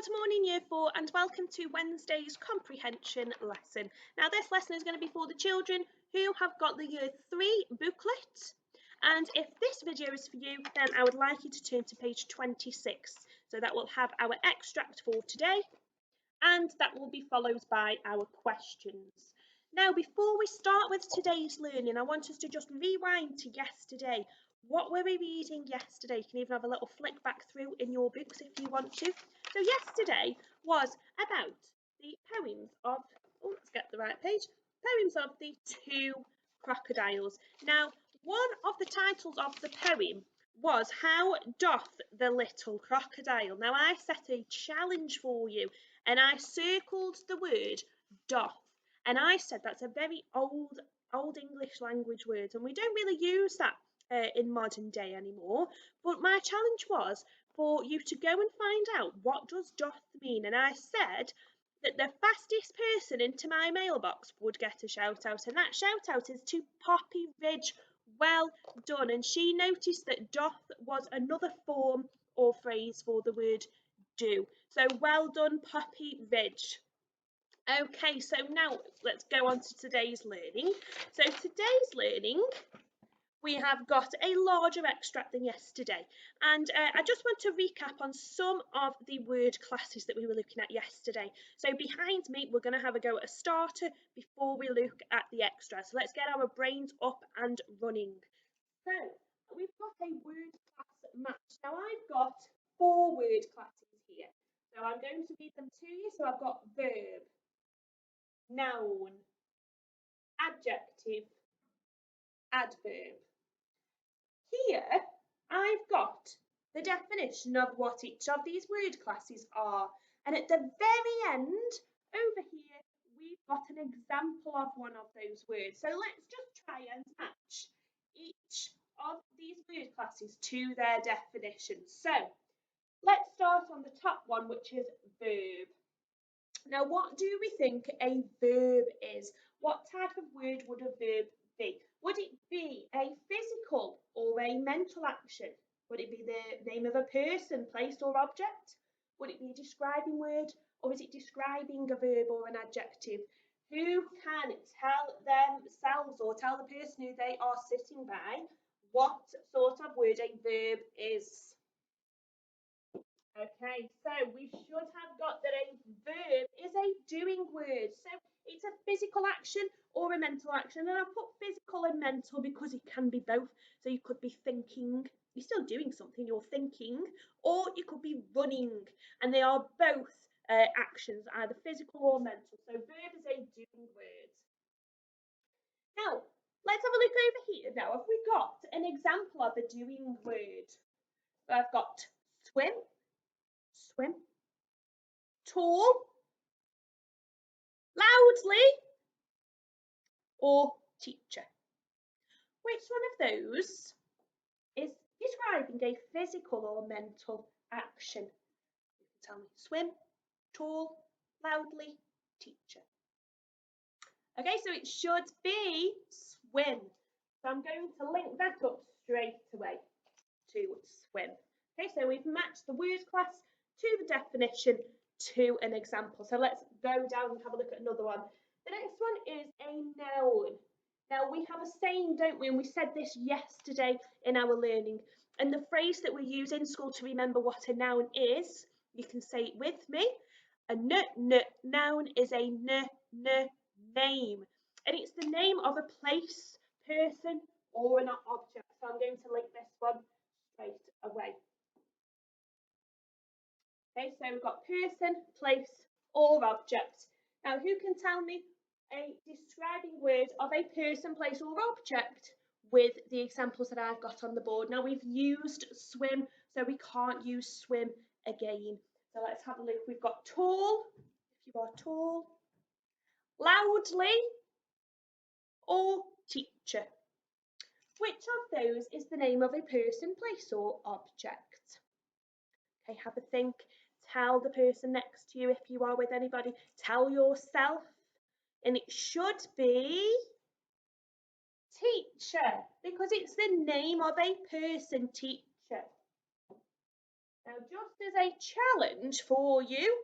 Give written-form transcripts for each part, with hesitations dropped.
Good morning Year 4 and welcome to Wednesday's comprehension lesson. Now this lesson is going to be for the children who have got the Year 3 booklet, and if this video is for you then I would like you to turn to page 26. So that will have our extract for today and that will be followed by our questions. Now before we start with today's learning, I want us to just rewind to yesterday. What were we reading yesterday? You can even have a little flick back through in your books if you want to. So yesterday was about the poems of, let's get the right page, poems of the two crocodiles. Now, one of the titles of the poem was How Doth the Little Crocodile. Now, I set a challenge for you and I circled the word doth. And I said that's a very old English language word and we don't really use that in modern day anymore, but my challenge was for you to go and find out what does doth mean, and I said that the fastest person into my mailbox would get a shout out, and that shout out is to Poppy Ridge. Well done. And she noticed that doth was another form or phrase for the word do, so well done Poppy Ridge. Okay, so now let's go on to today's learning. So today's learning, we have got a larger extract than yesterday, and I just want to recap on some of the word classes that we were looking at yesterday. So behind me we're going to have a go at a starter before we look at the extra. So let's get our brains up and running. So we've got a word class match. Now I've got 4 word classes here, so I'm going to read them to you. So I've got verb, noun, adjective, adverb. Here I've got the definition of what each of these word classes are, and at the very end over here we've got an example of one of those words. So let's just try and match each of these word classes to their definition. So let's start on the top one, which is verb. Now what do we think a verb is? What type of word would a verb be? Would it be a physical or a mental action? Would it be the name of a person, place or object? Would it be a describing word, or is it describing a verb or an adjective? Who can tell themselves or tell the person who they are sitting by what sort of word a verb is? Okay, so we should have got that a verb is a doing word. So it's a physical action or a mental action, and I put physical and mental because it can be both. So you could be thinking, you're still doing something, you're thinking, or you could be running, and they are both actions, either physical or mental. So verb is a doing word. Now let's have a look over here. Now have we got an example of a doing word? So I've got swim, swim, tall, loudly, or teacher. Which one of those is describing a physical or mental action? You can tell me swim, tall, loudly, teacher. Okay, so it should be swim. So I'm going to link that up straight away to swim. Okay, so we've matched the word class to the definition to an example. So let's go down and have a look at another one. The next one is a noun. Now we have a saying, don't we? And we said this yesterday in our learning. And the phrase that we use in school to remember what a noun is, you can say it with me. A noun is a name. And it's the name of a place, person, or an object. So I'm going to link this one straight away. Okay, so we've got person, place, or object. Now, who can tell me a describing word of a person, place, or object with the examples that I've got on the board? Now, we've used swim, so we can't use swim again. So let's have a look. We've got tall, if you are tall, loudly, or teacher. Which of those is the name of a person, place, or object? Okay, have a think. Tell the person next to you if you are with anybody. Tell yourself. And it should be teacher, because it's the name of a person, teacher. Now, just as a challenge for you,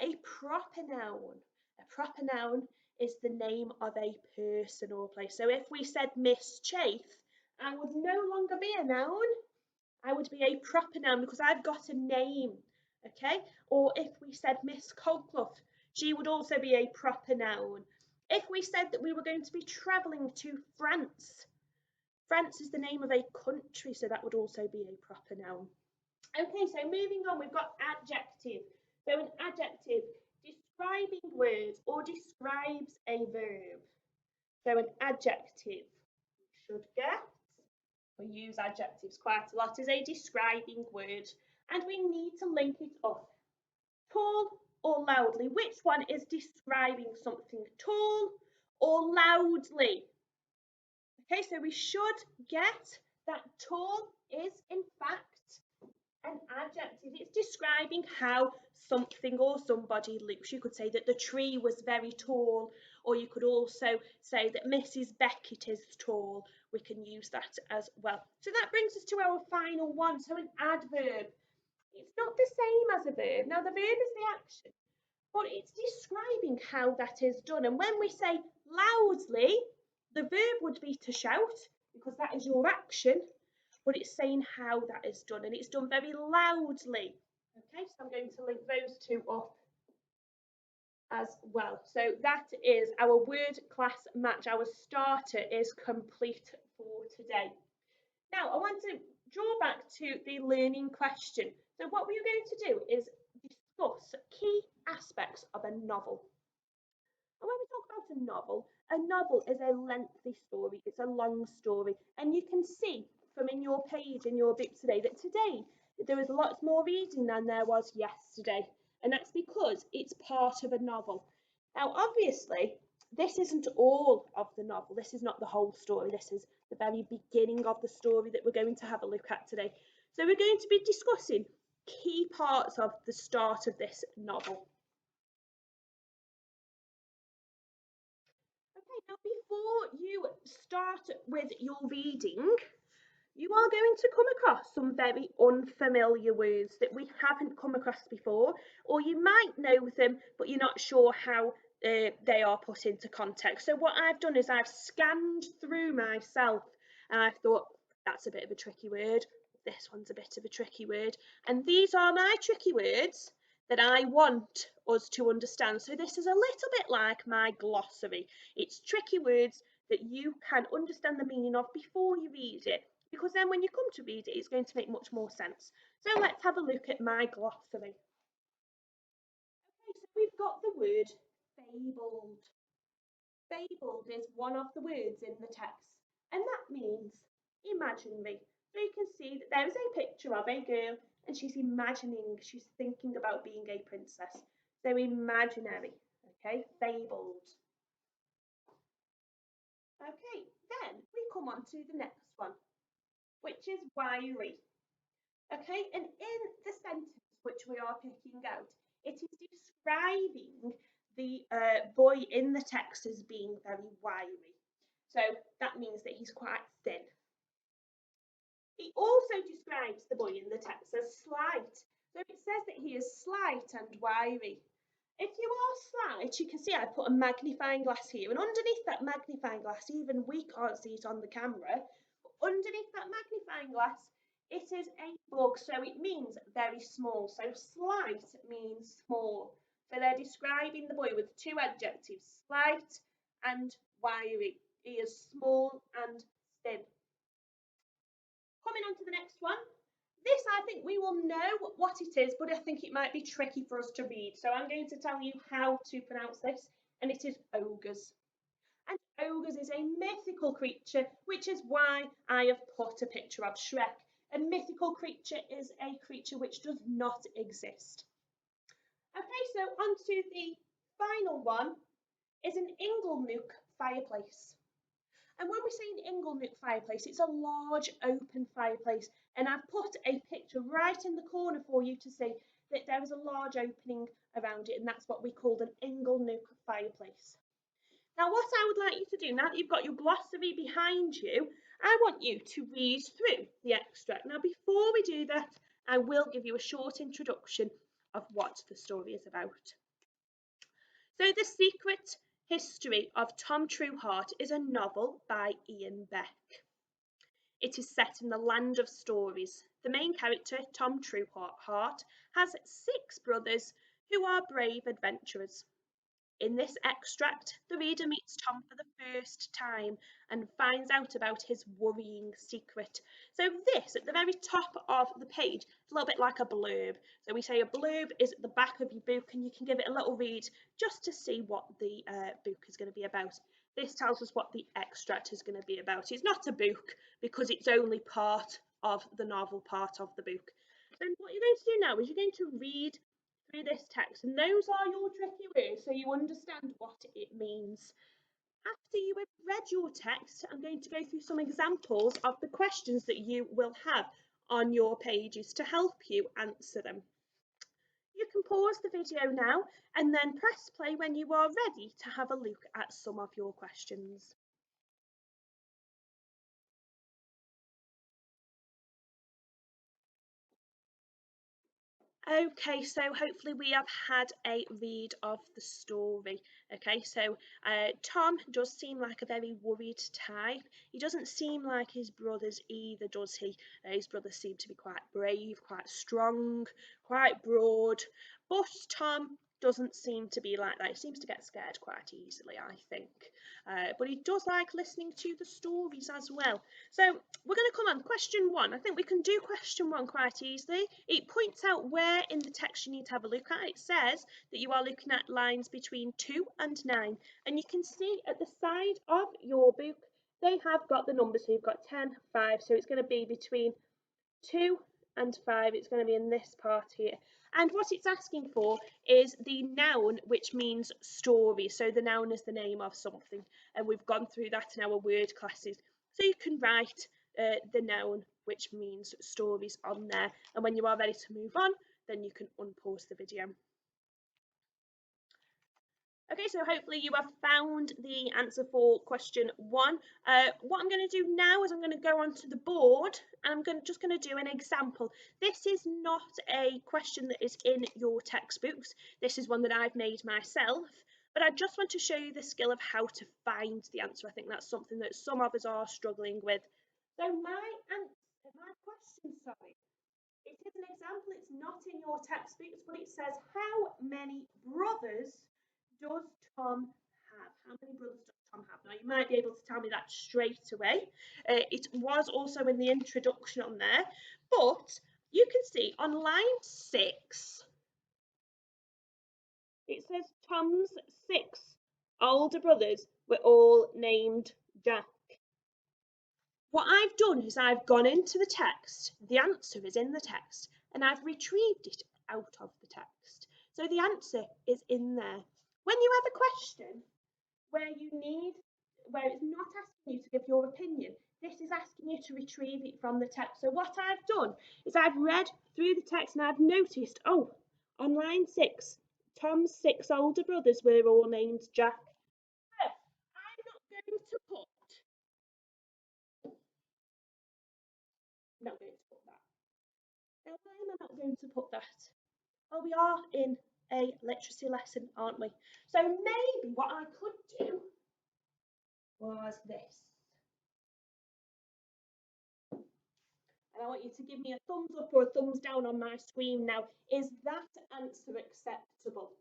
a proper noun. A proper noun is the name of a person or place. So if we said Miss Chafe, I would no longer be a noun. I would be a proper noun because I've got a name. Okay? Or if we said Miss Colclough, she would also be a proper noun. If we said that we were going to be travelling to France, France is the name of a country, so that would also be a proper noun. Okay, so moving on, we've got adjective. So an adjective, describing words or describes a verb. So an adjective, you should get, we use adjectives quite a lot, as a describing word. And we need to link it up. Tall or loudly? Which one is describing something? Tall or loudly? Okay, so we should get that tall is in fact an adjective. It's describing how something or somebody looks. You could say that the tree was very tall, or you could also say that Mrs. Beckett is tall. We can use that as well. So that brings us to our final one. So an adverb. It's not the same as a verb. Now the verb is the action, but it's describing how that is done. And when we say loudly, the verb would be to shout, because that is your action, but it's saying how that is done, and it's done very loudly. Okay, so I'm going to link those two up as well. So that is our word class match. Our starter is complete for today. Now I want to draw back to the learning question. So what we're going to do is discuss key aspects of a novel. And when we talk about a novel is a lengthy story, it's a long story. And you can see from in your page in your book today that today there is lots more reading than there was yesterday. And that's because it's part of a novel. Now, obviously, this isn't all of the novel. This is not the whole story. This is the very beginning of the story that we're going to have a look at today. So we're going to be discussing key parts of the start of this novel. Okay, now before you start with your reading, you are going to come across some very unfamiliar words that we haven't come across before, or you might know them, but you're not sure how they are put into context. So what I've done is I've scanned through myself and I've thought, that's a bit of a tricky word. This one's a bit of a tricky word. And these are my tricky words that I want us to understand. So this is a little bit like my glossary. It's tricky words that you can understand the meaning of before you read it, because then when you come to read it, it's going to make much more sense. So let's have a look at my glossary. Okay, so we've got the word fabled. Fabled is one of the words in the text, and that means imaginary. So you can see that there is a picture of a girl and she's imagining, she's thinking about being a princess. So imaginary, okay, fabled. Okay, then we come on to the next one, which is wiry. Okay, and in the sentence which we are picking out, it is describing the boy in the text as being very wiry. So that means that he's quite thin. It also describes the boy in the text as slight. So it says that he is slight and wiry. If you are slight, you can see I put a magnifying glass here, and underneath that magnifying glass, even we can't see it on the camera, but underneath that magnifying glass, it is a bug, so it means very small. So slight means small. So they're describing the boy with two adjectives, slight and wiry. He is small and thin. Coming on to the next one. This, I think we will know what it is, but I think it might be tricky for us to read. So I'm going to tell you how to pronounce this, and it is ogres. And ogres is a mythical creature, which is why I have put a picture of Shrek. A mythical creature is a creature which does not exist. Okay, so on to the final one is an Engel Nuke fireplace. And when we say an Engel Nuke fireplace, it's a large open fireplace. And I've put a picture right in the corner for you to see that there is a large opening around it, and that's what we call an Engel Nuke fireplace. Now, what I would like you to do, now that you've got your glossary behind you, I want you to read through the extract. Now, before we do that, I will give you a short introduction of what the story is about. So, The Secret History of Tom Trueheart is a novel by Ian Beck. It is set in the land of stories. The main character, Tom Trueheart, has 6 brothers who are brave adventurers. In this extract, the reader meets Tom for the first time and finds out about his worrying secret. So this, at the very top of the page, is a little bit like a blurb. So we say a blurb is at the back of your book, and you can give it a little read just to see what the book is going to be about. This tells us what the extract is going to be about. It's not a book because it's only part of the novel, part of the book. Then what you're going to do now is you're going to read through this text, and those are your tricky words so you understand what it means. After you have read your text, I'm going to go through some examples of the questions that you will have on your pages to help you answer them. You can pause the video now and then press play when you are ready to have a look at some of your questions. Okay, so hopefully we have had a read of the story. Okay, so Tom does seem like a very worried type. He doesn't seem like his brothers either, does he? His brothers seem to be quite brave, quite strong, quite broad. But Tom doesn't seem to be like that. He seems to get scared quite easily, I think. But he does like listening to the stories as well. So we're going to come on question 1. I think we can do question 1 quite easily. It points out where in the text you need to have a look at. It says that you are looking at lines between 2 and 9. And you can see at the side of your book, they have got the numbers. So you've got 10, 5. So it's going to be between 2 and 5. It's going to be in this part here. And what it's asking for is the noun, which means story. So the noun is the name of something. And we've gone through that in our word classes. So you can write the noun, which means stories, on there. And when you are ready to move on, then you can unpause the video. Okay, so hopefully you have found the answer for question 1. What I'm going to do now is I'm going to go onto the board and I'm just going to do an example. This is not a question that is in your textbooks. This is one that I've made myself. But I just want to show you the skill of how to find the answer. I think that's something that some of us are struggling with. So my question, it is an example. It's not in your textbooks, but it says, how many brothers does Tom have? How many brothers does Tom have? Now, you might be able to tell me that straight away. It was also in the introduction on there, but you can see on line 6, it says Tom's 6 older brothers were all named Jack. What I've done is I've gone into the text, the answer is in the text, and I've retrieved it out of the text. So the answer is in there. When you have a question where it's not asking you to give your opinion, this is asking you to retrieve it from the text. So what I've done is I've read through the text and I've noticed, oh, on line 6, Tom's 6 older brothers were all named Jack. So I'm not going to put that. Now, why am I not going to put that? Well, we are in a literacy lesson, aren't we? So maybe what I could do was this. And I want you to give me a thumbs up or a thumbs down on my screen now. Is that answer acceptable?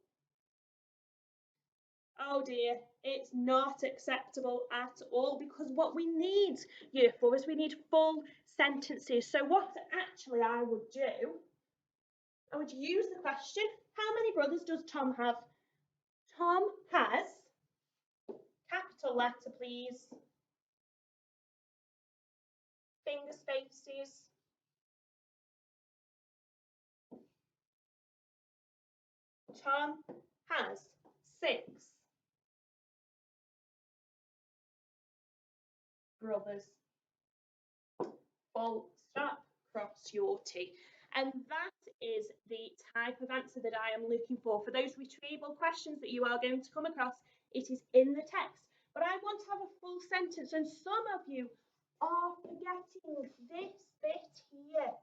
Oh dear, it's not acceptable at all, because what we need, year 4, is we need full sentences. So what actually I would do, I would use the question, how many brothers does Tom have? Tom has, capital letter please, finger spaces, Tom has 6 brothers. Full stop, cross your T. And that is the type of answer that I am looking for. For those retrieval questions that you are going to come across, it is in the text. But I want to have a full sentence, and some of you are forgetting this bit here.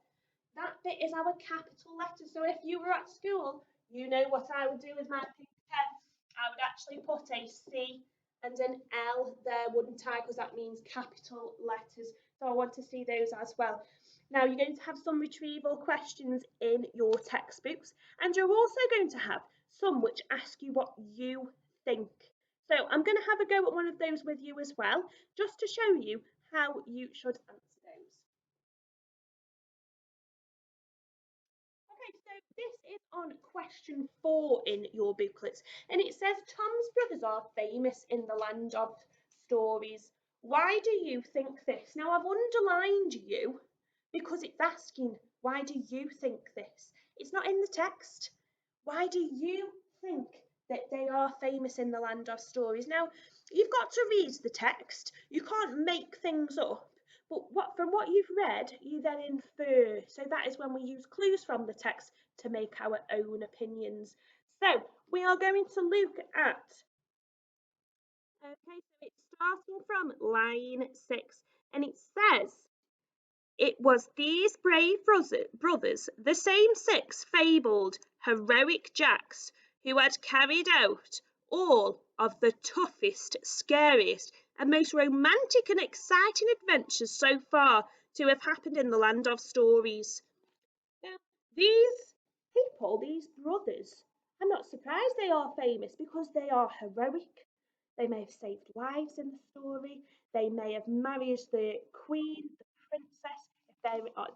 that bit is our capital letters. So if you were at school, you know what I would do with my pink pen. I would actually put a C and an L there, wouldn't I? Because that means capital letters. So I want to see those as well. Now you're going to have some retrieval questions in your textbooks, and you're also going to have some which ask you what you think. So I'm going to have a go at one of those with you as well, just to show you how you should answer those. Okay, so this is on question 4 in your booklets, and it says Tom's brothers are famous in the land of stories. Why do you think this? Now, I've underlined you because it's asking, why do you think this? It's not in the text. Why do you think that they are famous in the land of stories? Now, you've got to read the text. You can't make things up. But from what you've read, you then infer. So that is when we use clues from the text to make our own opinions. So we are going to look at, okay, so it's starting from line 6, and it says, it was these brave brothers, the same 6 fabled, heroic Jacks, who had carried out all of the toughest, scariest, and most romantic and exciting adventures so far to have happened in the land of stories. Now, these people, these brothers, I'm not surprised they are famous because they are heroic. They may have saved lives in the story. They may have married the queen, the princess,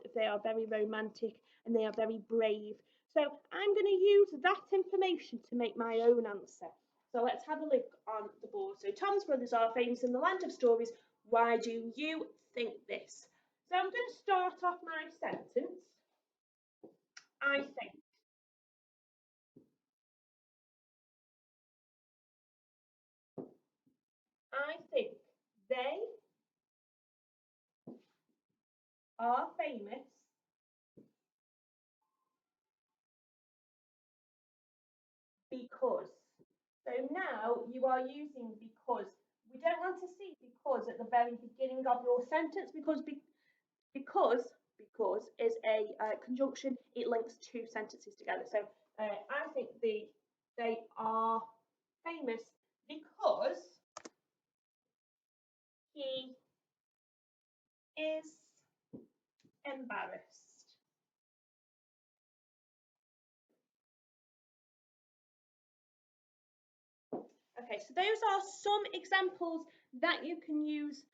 if they are very romantic and they are very brave. So I'm going to use that information to make my own answer. So let's have a look on the board. So Tom's brothers are famous in the land of stories. Why do you think this? So I'm going to start off my sentence. I think. I think they are famous because. So now you are using because. We don't want to see because at the very beginning of your sentence because because is a conjunction. It links two sentences together. So I think they are famous because he is embarrassed. Okay, so those are some examples that you can use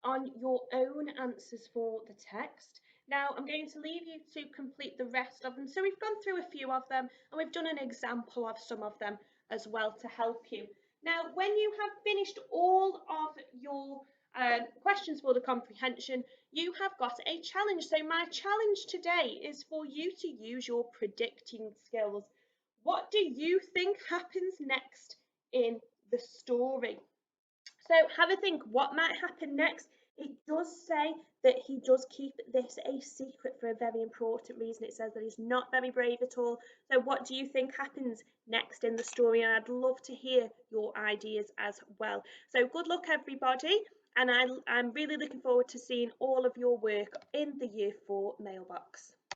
on your own answers for the text. Now, I'm going to leave you to complete the rest of them. So we've gone through a few of them and we've done an example of some of them as well to help you. Now, when you have finished all of your questions for the comprehension, you have got a challenge. So my challenge today is for you to use your predicting skills. What do you think happens next in the story? So have a think, what might happen next? It does say that he does keep this a secret for a very important reason. It says that he's not very brave at all. So what do you think happens next in the story? And I'd love to hear your ideas as well. So good luck, everybody. And I'm really looking forward to seeing all of your work in the Year 4 mailbox.